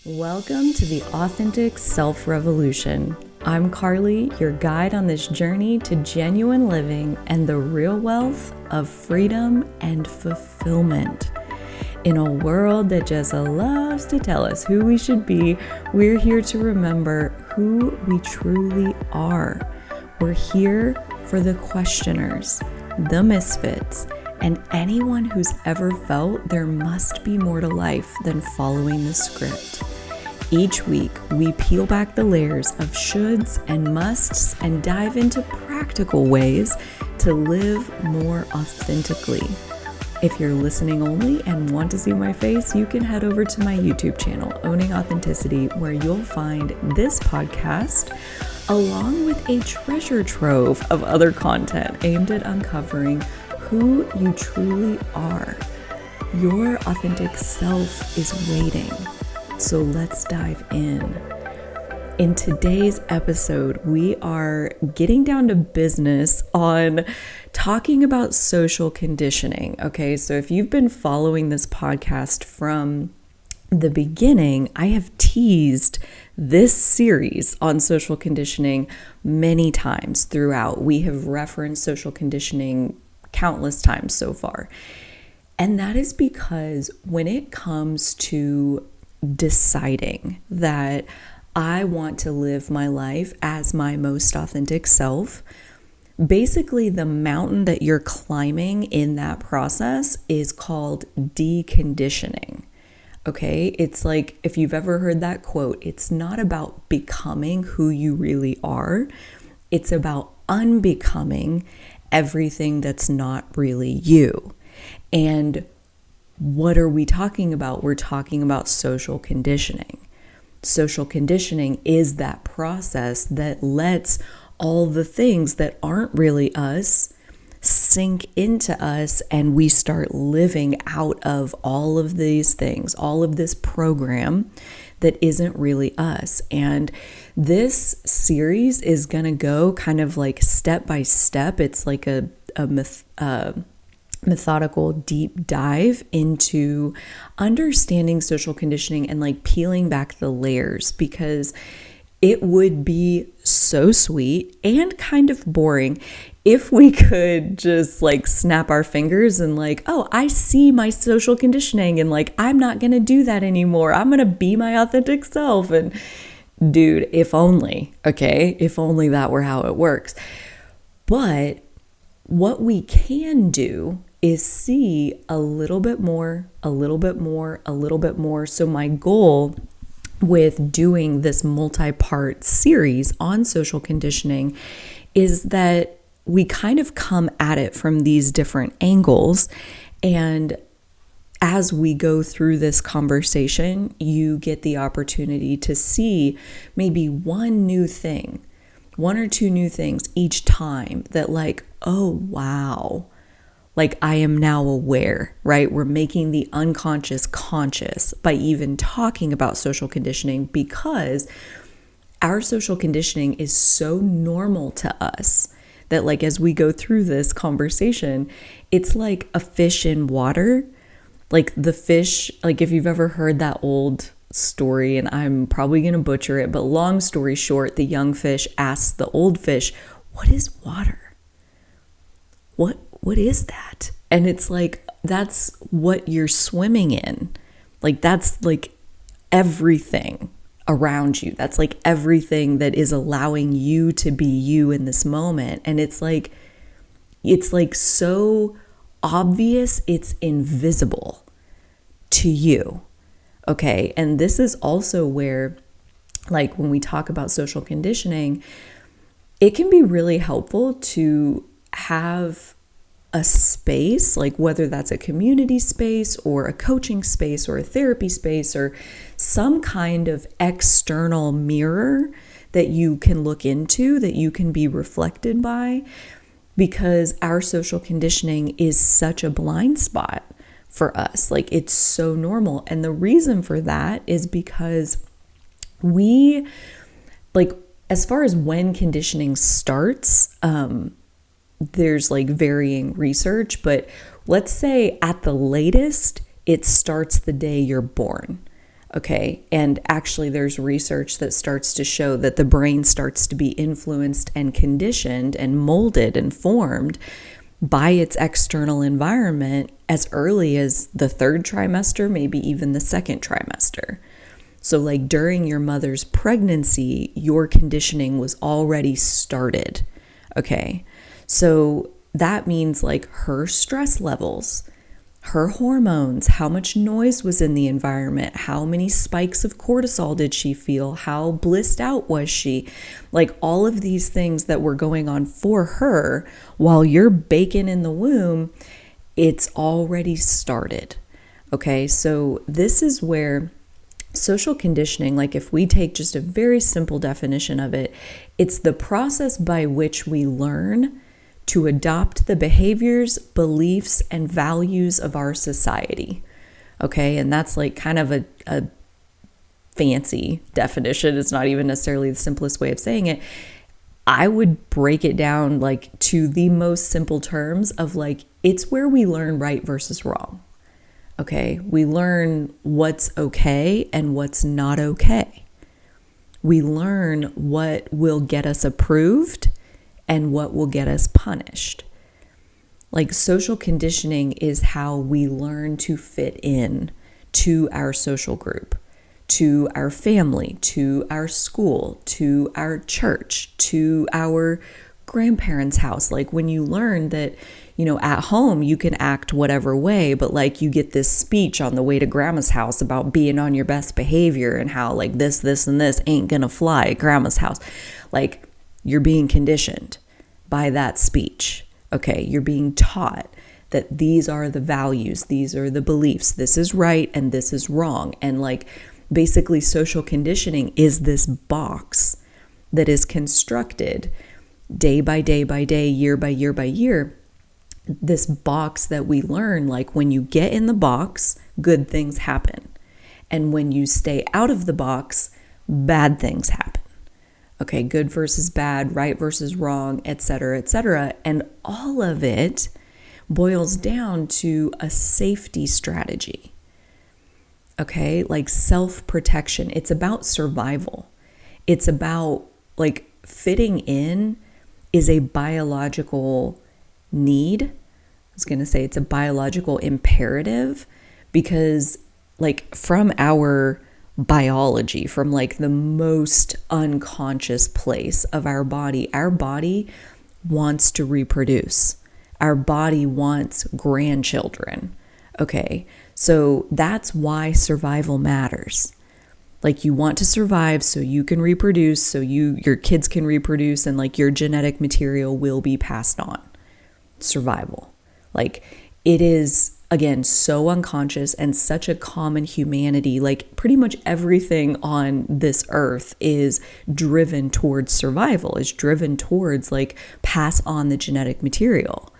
Welcome to the Authentic Self-Revolution. I'm Carly, your guide on this journey to genuine living and the real wealth of freedom and fulfillment. In a world that just loves to tell us who we should be, we're here to remember who we truly are. We're here for the questioners, the misfits, and anyone who's ever felt there must be more to life than following the script. Each week, we peel back the layers of shoulds and musts and dive into practical ways to live more authentically. If you're listening only and want to see my face, you can head over to my YouTube channel, Owning Authenticity, where you'll find this podcast along with a treasure trove of other content aimed at uncovering who you truly are. Your authentic self is waiting. So let's dive in. In today's episode, we are getting down to business on talking about social conditioning. Okay, so if you've been following this podcast from the beginning, I have teased this series on social conditioning many times throughout. We have referenced social conditioning countless times so far. And that is because when it comes to deciding that I want to live my life as my most authentic self, basically the mountain that you're climbing in that process is called deconditioning. Okay, it's like if you've ever heard that quote, it's not about becoming who you really are, it's about unbecoming everything that's not really you. And what are we talking about? We're talking about social conditioning. Social conditioning is that process that lets all the things that aren't really us sink into us, and we start living out of all of these things, all of this program that isn't really us. And this series is going to go kind of like step by step. It's like a methodical deep dive into understanding social conditioning and like peeling back the layers, because it would be so sweet and kind of boring if we could just like snap our fingers and like, oh, I see my social conditioning and like, I'm not going to do that anymore. I'm going to be my authentic self. And dude, if only, okay, if only that were how it works. But what we can do is see a little bit more, a little bit more, a little bit more. So my goal with doing this multi-part series on social conditioning is that we kind of come at it from these different angles. And as we go through this conversation, you get the opportunity to see maybe one or two new things each time that like, oh, wow. Like I am now aware, right? We're making the unconscious conscious by even talking about social conditioning, because our social conditioning is so normal to us that like as we go through this conversation, it's like a fish in water. Like the fish, like if you've ever heard that old story, and I'm probably going to butcher it, but long story short, the young fish asks the old fish, what is water? What is that? And it's like, that's what you're swimming in. Like, that's like everything around you. That's like everything that is allowing you to be you in this moment. And it's like so obvious, it's invisible to you. Okay. And this is also where, like, when we talk about social conditioning, it can be really helpful to have a space, like whether that's a community space or a coaching space or a therapy space or some kind of external mirror that you can look into, that you can be reflected by, because our social conditioning is such a blind spot for us. Like it's so normal. And the reason for that is because we, like, as far as when conditioning starts, there's like varying research, but let's say at the latest, it starts the day you're born. Okay. And actually, there's research that starts to show that the brain starts to be influenced and conditioned and molded and formed by its external environment as early as the third trimester, maybe even the second trimester. So, like during your mother's pregnancy, your conditioning was already started. Okay. So that means like her stress levels, her hormones, how much noise was in the environment, how many spikes of cortisol did she feel, how blissed out was she, like all of these things that were going on for her while you're baking in the womb, it's already started. Okay, so this is where social conditioning, like if we take just a very simple definition of it, it's the process by which we learn to adopt the behaviors, beliefs, and values of our society. Okay, and that's like kind of a fancy definition. It's not even necessarily the simplest way of saying it. I would break it down like to the most simple terms of like, it's where we learn right versus wrong. Okay, we learn what's okay and what's not okay. We learn what will get us approved and what will get us punished. Like social conditioning is how we learn to fit in to our social group, to our family, to our school, to our church, to our grandparents' house. Like when you learn that, at home you can act whatever way, but like you get this speech on the way to grandma's house about being on your best behavior and how like this, and this ain't gonna fly at grandma's house. Like you're being conditioned by that speech. Okay, you're being taught that these are the values, these are the beliefs, this is right and this is wrong. And like basically social conditioning is this box that is constructed day by day by day, year by year by year. This box that we learn, like when you get in the box, good things happen. And when you stay out of the box, bad things happen. Okay, good versus bad, right versus wrong, etc., etc. And all of it boils down to a safety strategy. Okay, like self-protection. It's about survival. It's about like fitting in is a biological need. I was going to say it's a biological imperative because like from our biology, from like the most unconscious place of our body wants to reproduce. Our body wants grandchildren. Okay, so that's why survival matters. Like you want to survive so you can reproduce, so your kids can reproduce, and like your genetic material will be passed on. Survival. Like it is, again, so unconscious and such a common humanity. Like pretty much everything on this earth is driven towards survival, is driven towards like pass on the genetic material.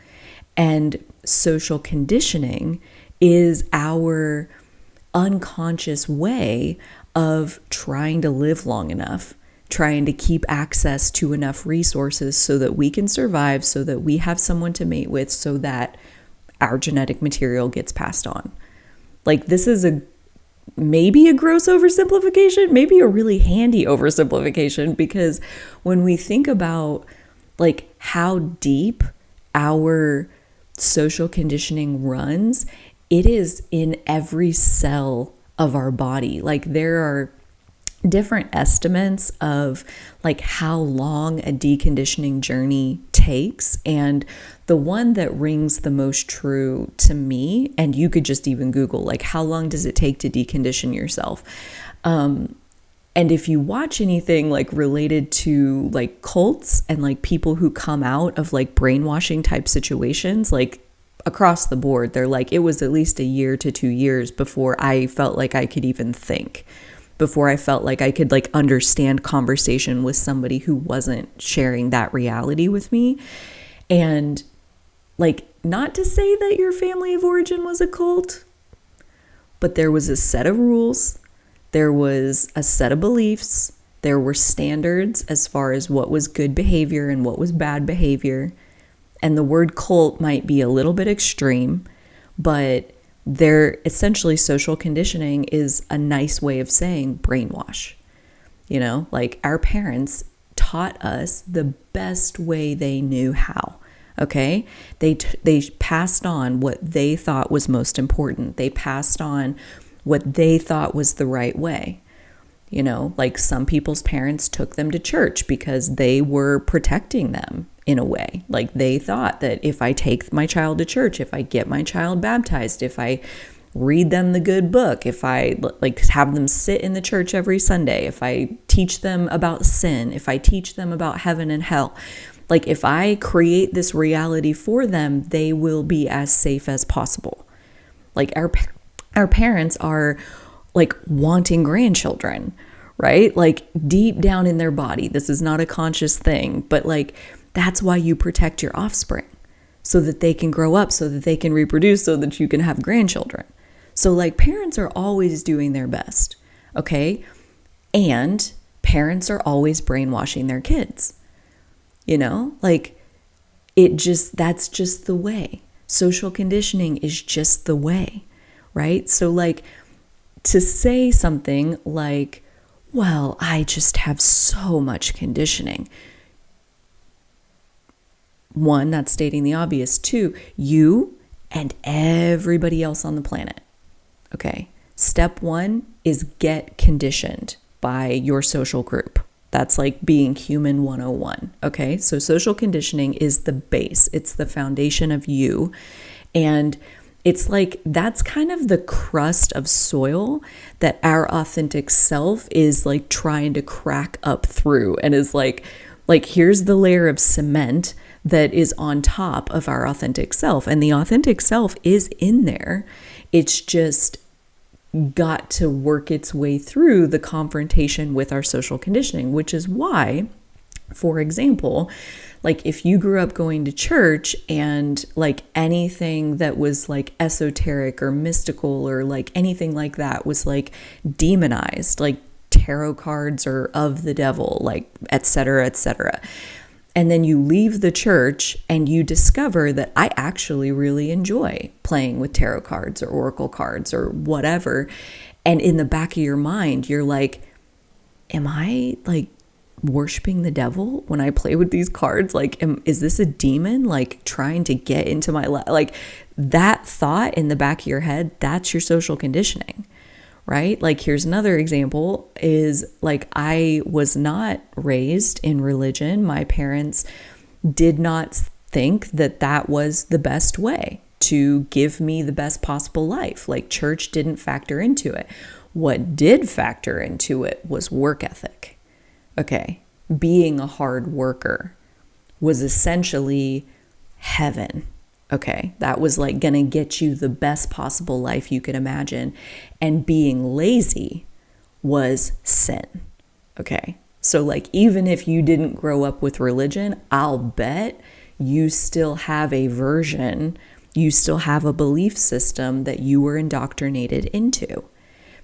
And social conditioning is our unconscious way of trying to live long enough, trying to keep access to enough resources so that we can survive, so that we have someone to mate with, so that our genetic material gets passed on. Like this is maybe a gross oversimplification, maybe a really handy oversimplification, because when we think about like how deep our social conditioning runs, it is in every cell of our body. Like there are different estimates of like how long a deconditioning journey takes, and the one that rings the most true to me, and you could just even Google like how long does it take to decondition yourself, and if you watch anything like related to like cults and like people who come out of like brainwashing type situations, like across the board, they're like it was at least a year to 2 years before I felt like I could even think, before I felt like I could like understand conversation with somebody who wasn't sharing that reality with me. And like, not to say that your family of origin was a cult, but there was a set of rules, there was a set of beliefs, there were standards as far as what was good behavior and what was bad behavior. And the word cult might be a little bit extreme, but they're essentially, social conditioning is a nice way of saying brainwash. Like our parents taught us the best way they knew how. Okay. They passed on what they thought was most important. They passed on what they thought was the right way. Like some people's parents took them to church because they were protecting them in a way. Like they thought that if I take my child to church, if I get my child baptized, if I read them the good book, if I like have them sit in the church every Sunday, if I teach them about sin, if I teach them about heaven and hell, like if I create this reality for them, they will be as safe as possible. Like our parents are like wanting grandchildren, right? Like deep down in their body, this is not a conscious thing, but like that's why you protect your offspring, so that they can grow up, so that they can reproduce, so that you can have grandchildren. So like parents are always doing their best, okay? And parents are always brainwashing their kids, like that's just the way. Social conditioning is just the way, right? So like to say something like, well, I just have so much conditioning. One, that's stating the obvious. Two, you and everybody else on the planet. Okay. Step one is get conditioned by your social group. That's like being human 101. Okay. So social conditioning is the base. It's the foundation of you. And it's like, that's kind of the crust of soil that our authentic self is like trying to crack up through, and is like here's the layer of cement that is on top of our authentic self. And the authentic self is in there. It's just got to work its way through the confrontation with our social conditioning, which is why, for example, like if you grew up going to church and like anything that was like esoteric or mystical or like anything like that was like demonized, like tarot cards are of the devil, like et cetera, et cetera. And then you leave the church and you discover that I actually really enjoy playing with tarot cards or oracle cards or whatever. And in the back of your mind, you're like, am I like worshiping the devil when I play with these cards? Like, is this a demon like trying to get into my life? Like that thought in the back of your head, that's your social conditioning. Right? Like here's another example is like I was not raised in religion. My parents did not think that that was the best way to give me the best possible life. Like church didn't factor into it. What did factor into it was work ethic. Okay. Being a hard worker was essentially heaven. Okay, that was like gonna get you the best possible life you could imagine. And being lazy was sin. Okay, so like even if you didn't grow up with religion, I'll bet you still have a version, you still have a belief system that you were indoctrinated into.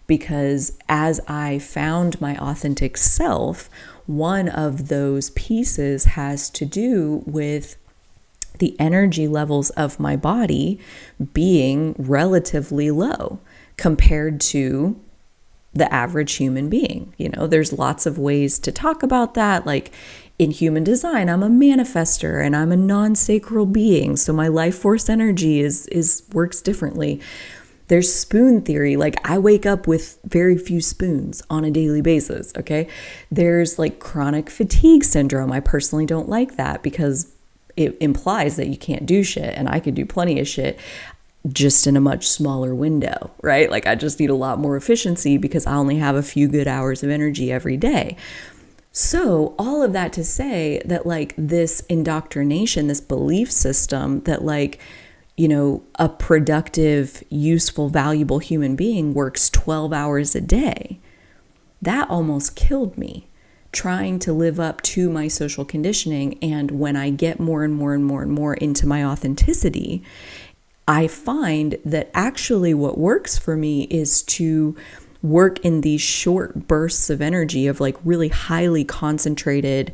Because as I found my authentic self, one of those pieces has to do with the energy levels of my body being relatively low compared to the average human being. There's lots of ways to talk about that. Like in human design, I'm a manifester and I'm a non-sacral being. So my life force energy is works differently. There's spoon theory. Like I wake up with very few spoons on a daily basis. Okay. There's like chronic fatigue syndrome. I personally don't like that because it implies that you can't do shit, and I could do plenty of shit just in a much smaller window, right? Like I just need a lot more efficiency because I only have a few good hours of energy every day. So all of that to say that like this indoctrination, this belief system that like, a productive, useful, valuable human being works 12 hours a day, that almost killed me. Trying to live up to my social conditioning. And when I get more and more and more and more into my authenticity, I find that actually what works for me is to work in these short bursts of energy of like really highly concentrated,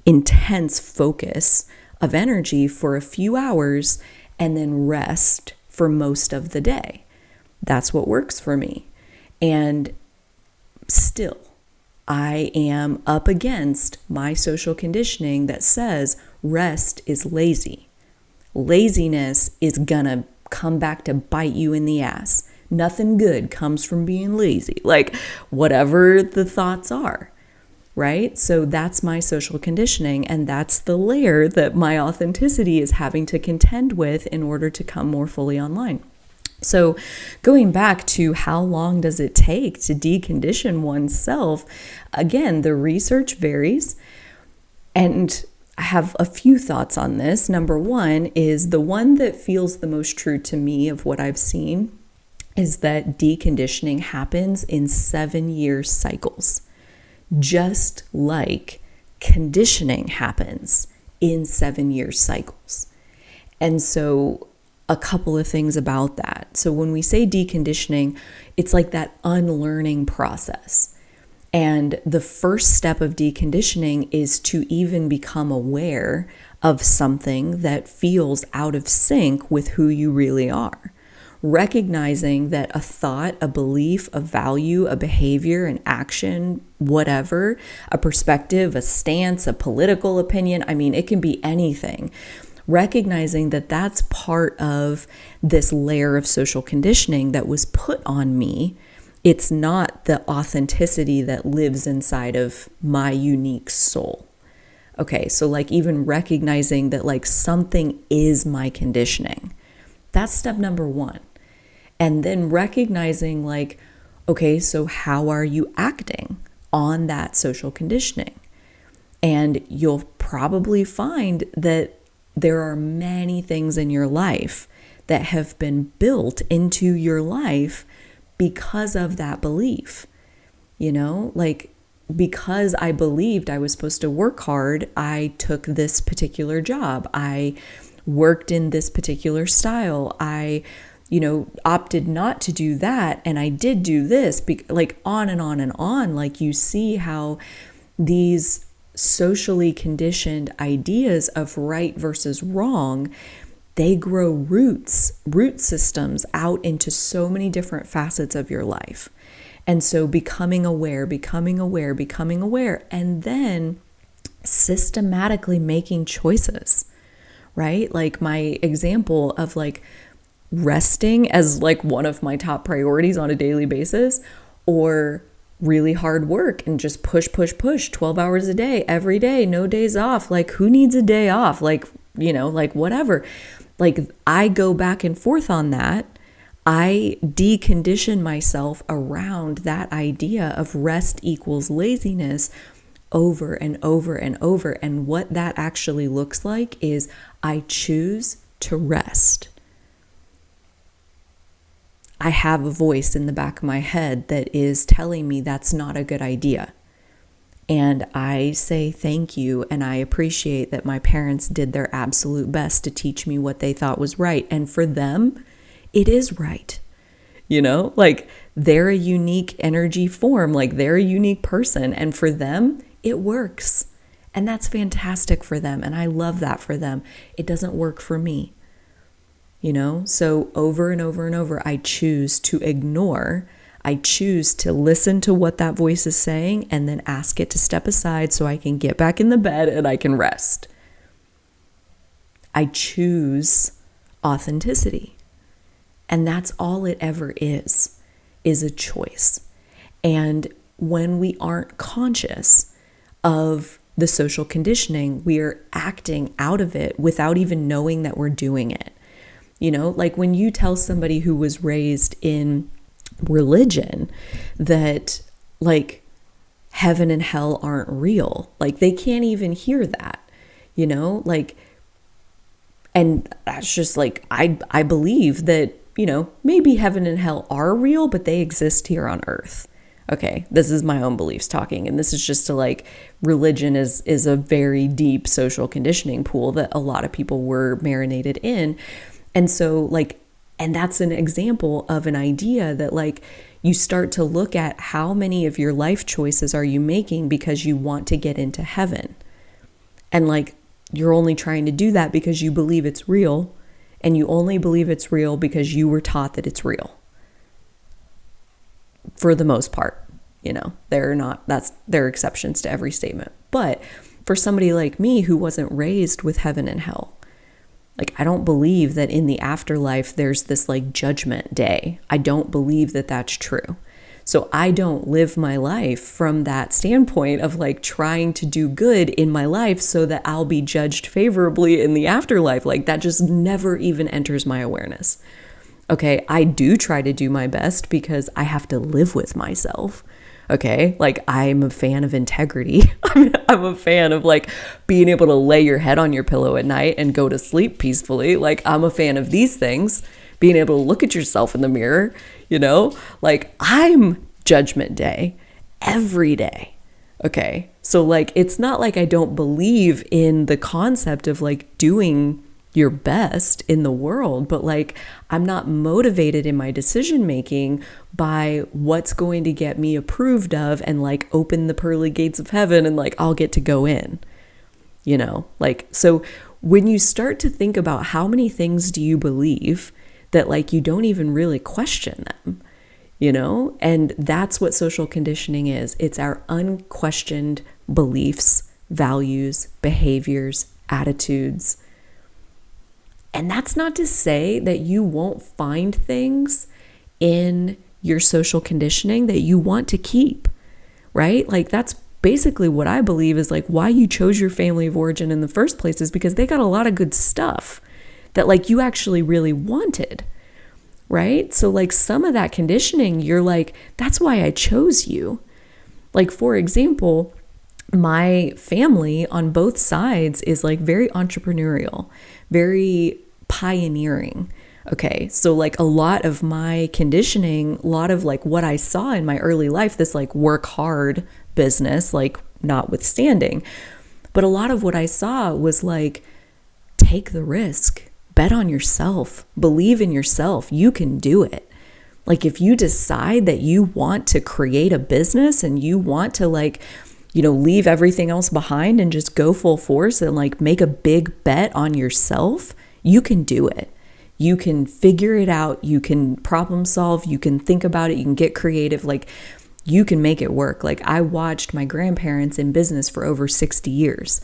intense focus of energy for a few hours and then rest for most of the day. That's what works for me. And still, I am up against my social conditioning that says rest is lazy. Laziness is gonna come back to bite you in the ass. Nothing good comes from being lazy, like whatever the thoughts are, right? So that's my social conditioning, and that's the layer that my authenticity is having to contend with in order to come more fully online. So going back to how long does it take to decondition oneself, again, the research varies, and I have a few thoughts on this. Number one is the one that feels the most true to me of what I've seen is that deconditioning happens in 7-year cycles, just like conditioning happens in 7-year cycles. And so a couple of things about that. So when we say deconditioning, it's like that unlearning process. And the first step of deconditioning is to even become aware of something that feels out of sync with who you really are. Recognizing that a thought, a belief, a value, a behavior, an action, whatever, a perspective, a stance, a political opinion, I mean, it can be anything. Recognizing that that's part of this layer of social conditioning that was put on me. It's not the authenticity that lives inside of my unique soul. Okay, so like even recognizing that like something is my conditioning. That's step number one. And then recognizing like, okay, so how are you acting on that social conditioning? And you'll probably find that there are many things in your life that have been built into your life because of that belief. You know, like because I believed I was supposed to work hard, I took this particular job. I worked in this particular style. I, opted not to do that. And I did do this, like on and on and on. Like you see how these socially conditioned ideas of right versus wrong, they grow root systems out into so many different facets of your life. And so becoming aware, and then systematically making choices, right? Like my example of like resting as like one of my top priorities on a daily basis, or really hard work and just push 12 hours a day, every day, no days off. Like who needs a day off? Like, like whatever. Like I go back and forth on that. I decondition myself around that idea of rest equals laziness over and over and over. And what that actually looks like is I choose to rest. I have a voice in the back of my head that is telling me that's not a good idea. And I say thank you, and I appreciate that my parents did their absolute best to teach me what they thought was right. And for them, it is right. Like they're a unique energy form, like they're a unique person. And for them, it works. And that's fantastic for them. And I love that for them. It doesn't work for me. So over and over and over, I choose to ignore. I choose to listen to what that voice is saying and then ask it to step aside so I can get back in the bed and I can rest. I choose authenticity. And that's all it ever is a choice. And when we aren't conscious of the social conditioning, we are acting out of it without even knowing that we're doing it. Like when you tell somebody who was raised in religion that like heaven and hell aren't real, like they can't even hear that, like, and that's just like, I believe that, maybe heaven and hell are real, but they exist here on earth. Okay, this is my own beliefs talking, and this is just to like, religion is a very deep social conditioning pool that a lot of people were marinated in. And so like, and that's an example of an idea that like you start to look at how many of your life choices are you making because you want to get into heaven. And like, you're only trying to do that because you believe it's real, and you only believe it's real because you were taught that it's real. for the most part. There are exceptions to every statement. But for somebody like me who wasn't raised with heaven and hell, like, I don't believe that in the afterlife there's this like judgment day. I don't believe that that's true. So I don't live my life from that standpoint of like trying to do good in my life so that I'll be judged favorably in the afterlife. Like, that just never even enters my awareness. Okay, I do try to do my best because I have to live with myself. Okay, like, I'm a fan of integrity. I'm a fan of like being able to lay your head on your pillow at night and go to sleep peacefully. Like, I'm a fan of these things, being able to look at yourself in the mirror, like, I'm judgment day every day. Okay, so like, it's not like I don't believe in the concept of like doing your best in the world, but like, I'm not motivated in my decision making by what's going to get me approved of and like open the pearly gates of heaven and like I'll get to go in, like, so when you start to think about how many things do you believe that like you don't even really question them, and that's what social conditioning is. It's our unquestioned beliefs, values, behaviors, attitudes. And that's not to say that you won't find things in your social conditioning that you want to keep, right? Like, that's basically what I believe is like why you chose your family of origin in the first place, is because they got a lot of good stuff that like you actually really wanted, right? So like some of that conditioning, you're like, that's why I chose you. Like, for example, my family on both sides is like very entrepreneurial, very pioneering. Okay, so like a lot of my conditioning, a lot of like what I saw in my early life, this like work hard business, like notwithstanding, but a lot of what I saw was like, take the risk, bet on yourself, believe in yourself, you can do it. Like, if you decide that you want to create a business and you want to like, leave everything else behind and just go full force and like make a big bet on yourself, you can do it. You can figure it out. You can problem solve. You can think about it. You can get creative. Like, you can make it work. Like, I watched my grandparents in business for over 60 years.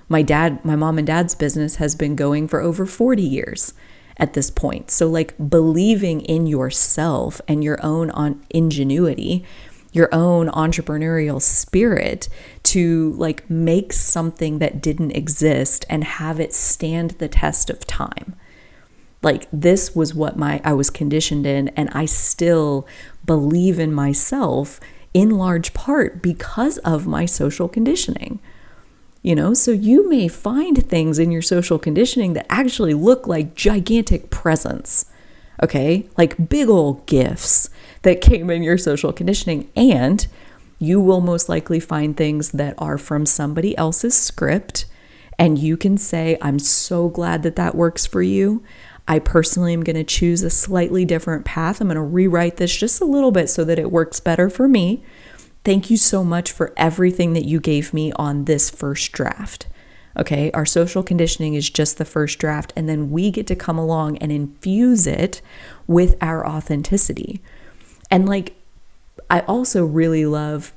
My mom and dad's business has been going for over 40 years at this point. So like, believing in yourself and your own ingenuity, your own entrepreneurial spirit to like make something that didn't exist and have it stand the test of time. Like, this was what I was conditioned in, and I still believe in myself in large part because of my social conditioning. So you may find things in your social conditioning that actually look like gigantic presents, okay? Like big old gifts that came in your social conditioning, and you will most likely find things that are from somebody else's script, and you can say, I'm so glad that works for you. I personally am going to choose a slightly different path. I'm going to rewrite this just a little bit so that it works better for me. Thank you so much for everything that you gave me on this first draft. Okay, our social conditioning is just the first draft, and then we get to come along and infuse it with our authenticity. And like, I also really love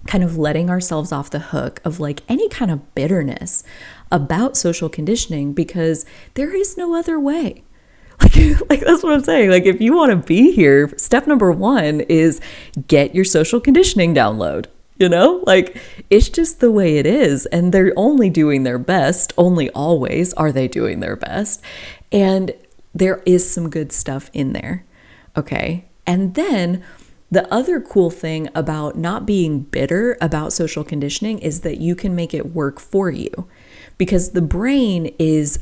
kind of letting ourselves off the hook of like any kind of bitterness about social conditioning, because there is no other way. Like that's what I'm saying. Like, if you want to be here, step number 1 is get your social conditioning download. Like, it's just the way it is. And they're only doing their best. Only always are they doing their best. And there is some good stuff in there. Okay. And then the other cool thing about not being bitter about social conditioning is that you can make it work for you, because the brain is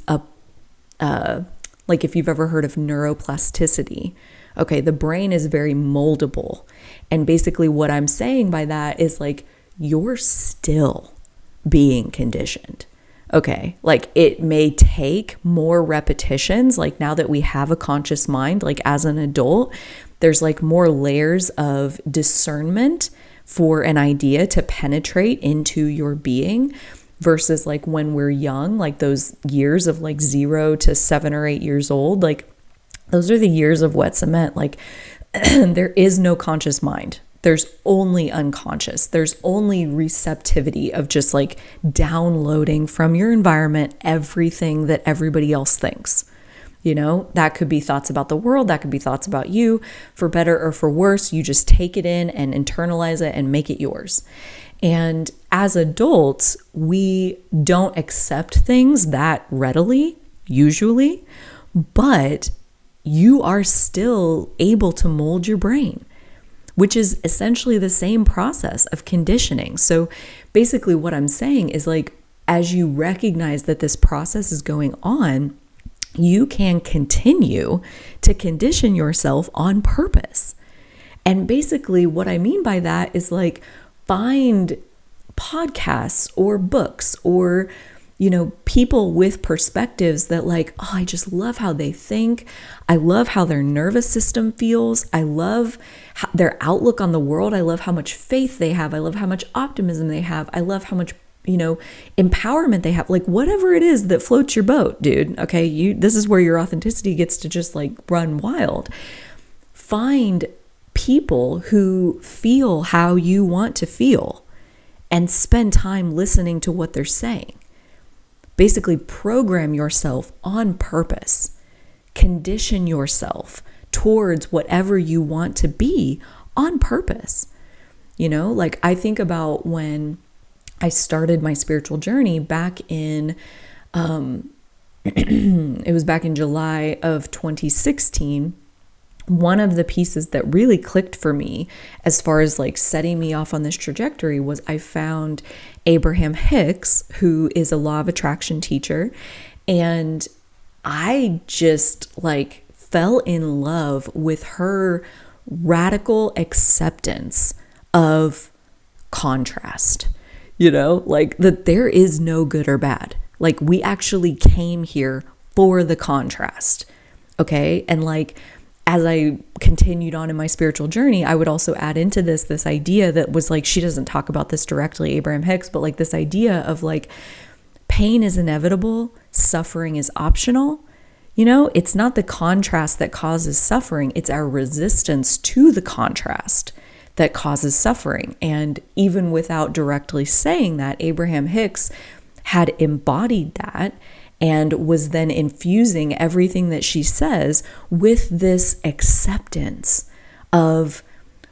like, if you've ever heard of neuroplasticity, okay, the brain is very moldable. And basically what I'm saying by that is like, you're still being conditioned. Okay, like, it may take more repetitions. Like, now that we have a conscious mind, like as an adult, there's like more layers of discernment for an idea to penetrate into your being, versus like when we're young, like those years of like 0 to 7 or 8 years old, like those are the years of wet cement. Like, there is no conscious mind. There's only unconscious. There's only receptivity of just like downloading from your environment everything that everybody else thinks. You know, that could be thoughts about the world. That could be thoughts about you. For better or for worse, you just take it in and internalize it and make it yours. And as adults, we don't accept things that readily, usually, but you are still able to mold your brain, which is essentially the same process of conditioning. So basically what I'm saying is like, as you recognize that this process is going on, you can continue to condition yourself on purpose. And basically what I mean by that is like, find podcasts or books or, you know, people with perspectives that like, oh, I just love how they think. I love how their nervous system feels. I love their outlook on the world. I love how much faith they have. I love how much optimism they have. I love how much, you know, empowerment they have. Like whatever it is that floats your boat, dude. Okay. This is where your authenticity gets to just like run wild. Find people who feel how you want to feel and spend time listening to what they're saying. Basically program yourself on purpose. Condition yourself towards whatever you want to be on purpose. You know, like I think about when I started my spiritual journey back in, it was back in July of 2016. One of the pieces that really clicked for me as far as like setting me off on this trajectory was I found Abraham Hicks, who is a law of attraction teacher. And I just like fell in love with her radical acceptance of contrast, you know, like that there is no good or bad. Like we actually came here for the contrast. Okay. And like, as I continued on in my spiritual journey, I would also add into this idea that was like, she doesn't talk about this directly, Abraham Hicks, but like this idea of like pain is inevitable, suffering is optional. You know, it's not the contrast that causes suffering. It's our resistance to the contrast that causes suffering. And even without directly saying that, Abraham Hicks had embodied that and was then infusing everything that she says with this acceptance of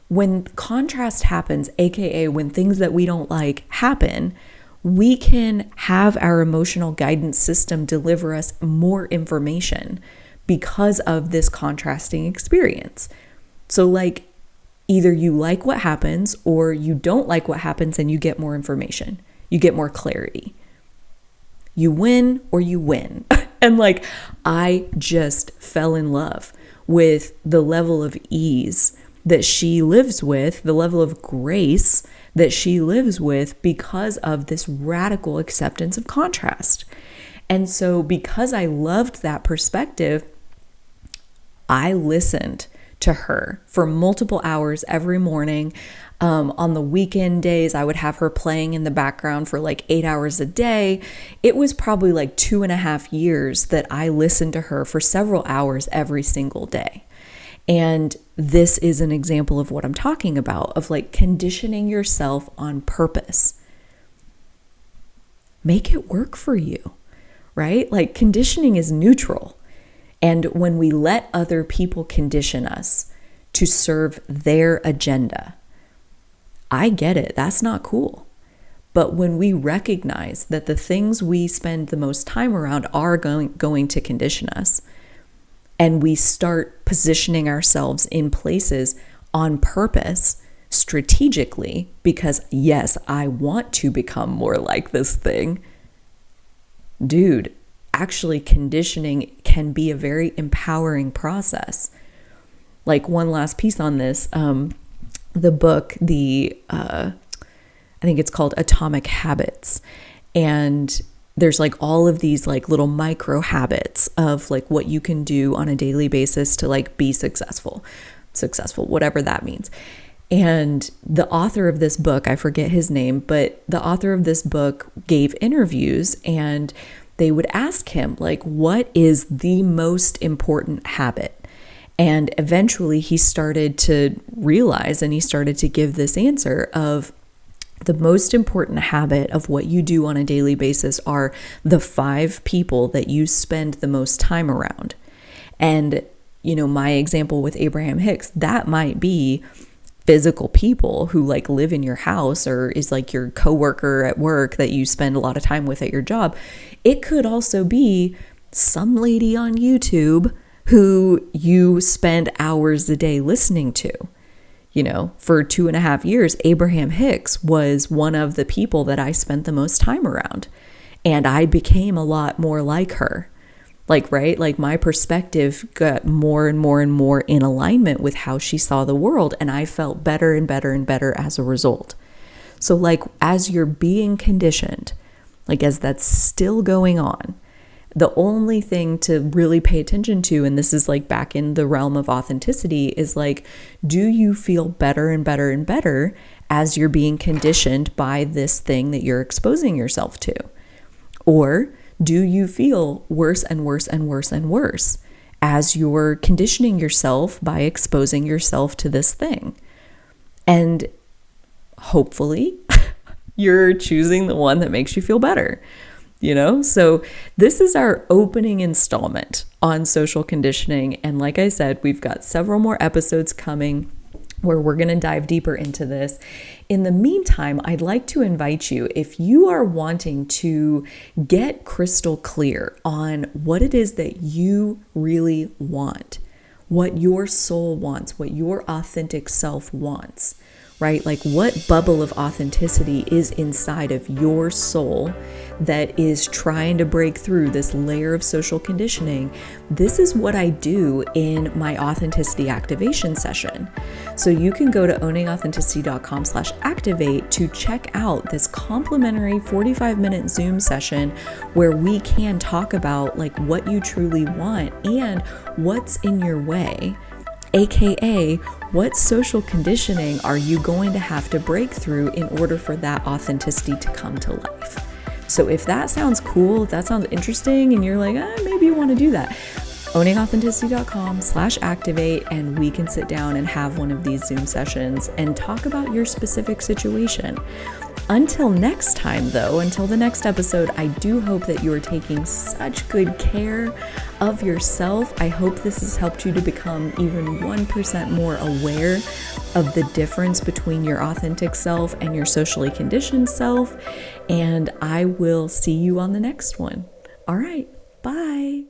when contrast happens, aka when things that we don't like happen, we can have our emotional guidance system deliver us more information because of this contrasting experience. So like either you like what happens or you don't like what happens and you get more information, you get more clarity. You win or you win. And like, I just fell in love with the level of ease that she lives with, the level of grace that she lives with because of this radical acceptance of contrast. And so because I loved that perspective, I listened to her for multiple hours every morning. On the weekend days, I would have her playing in the background for like 8 hours a day. It was probably like 2.5 years that I listened to her for several hours every single day. And this is an example of what I'm talking about, of like conditioning yourself on purpose. Make it work for you, right? Like conditioning is neutral. And when we let other people condition us to serve their agenda, I get it. That's not cool. But when we recognize that the things we spend the most time around are going to condition us, and we start positioning ourselves in places on purpose, strategically, because yes, I want to become more like this thing, dude, actually conditioning can be a very empowering process. Like one last piece on this, the book, I think it's called Atomic Habits. And there's like all of these like little micro habits of like what you can do on a daily basis to like be successful, whatever that means. And the author of this book, I forget his name, but the author of this book gave interviews and they would ask him like, what is the most important habit? And eventually he started to realize, and he started to give this answer of, the most important habit of what you do on a daily basis are the 5 people that you spend the most time around. And, my example with Abraham Hicks, that might be physical people who like live in your house or is like your coworker at work that you spend a lot of time with at your job. It could also be some lady on YouTube who you spend hours a day listening to. For 2.5 years, Abraham Hicks was one of the people that I spent the most time around. And I became a lot more like her. Like my perspective got more and more and more in alignment with how she saw the world. And I felt better and better and better as a result. So as you're being conditioned, as that's still going on, the only thing to really pay attention to, and this is back in the realm of authenticity, is do you feel better and better and better as you're being conditioned by this thing that you're exposing yourself to? Or do you feel worse and worse and worse and worse as you're conditioning yourself by exposing yourself to this thing? And hopefully you're choosing the one that makes you feel better. So this is our opening installment on social conditioning. And like I said, we've got several more episodes coming where we're going to dive deeper into this. In the meantime, I'd like to invite you, if you are wanting to get crystal clear on what it is that you really want, what your soul wants, what your authentic self wants, right? What bubble of authenticity is inside of your soul that is trying to break through this layer of social conditioning. This is what I do in my authenticity activation session. So you can go to owningauthenticity.com/activate to check out this complimentary 45-minute Zoom session where we can talk about what you truly want and what's in your way. AKA, what social conditioning are you going to have to break through in order for that authenticity to come to life? So if that sounds cool, if that sounds interesting, and you're maybe you want to do that, owningauthenticity.com/activate, and we can sit down and have one of these Zoom sessions and talk about your specific situation. Until next time, though, until the next episode, I do hope that you are taking such good care of yourself. I hope this has helped you to become even 1% more aware of the difference between your authentic self and your socially conditioned self. And I will see you on the next one. All right, bye.